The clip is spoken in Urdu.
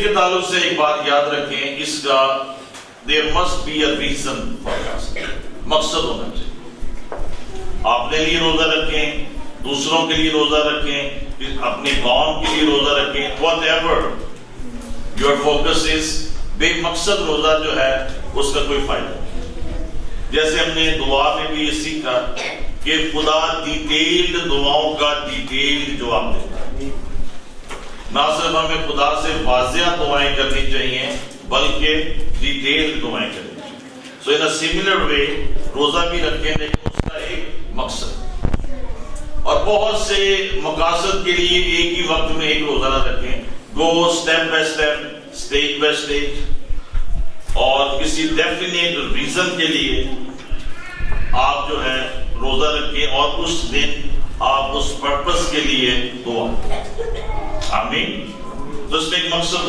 کے تعلق سے ایک بات یاد رکھیں، اس کا there must be a reason for fast، مقصد ہونا چاہیے۔ اپنے لیے روزہ رکھیں، دوسروں کے لیے روزہ رکھیں، اپنے قوم کے لیے روزہ رکھیں، whatever your focus is، بے مقصد روزہ جو ہے اس کا کوئی فائدہ نہیں۔ جیسے ہم نے دعا میں بھی یہ سیکھا کہ خدا ڈیٹیلڈ دعاؤں کا ڈیٹیلڈ جواب دیتا ہے۔ نہ صرف ہمیں خدا سے واضح دعائیں کرنی چاہیے بلکہ ڈیٹیلڈ دعائیں کرنی چاہیے۔ سو ان اے سملر وے روزہ بھی رکھیں لیکن اس کا ایک مقصد، اور بہت سے مقاصد کے لیے ایک ہی وقت میں ایک روزہ نہ رکھیں، go step by step, stage by stage, اور کسی ڈیفینیٹ ریزن کے لیے آپ جو ہے روزہ رکھیں اور اس دن آپ اس پرپس کے لیے دعا۔ آمین۔ تو اس میں ایک مقصد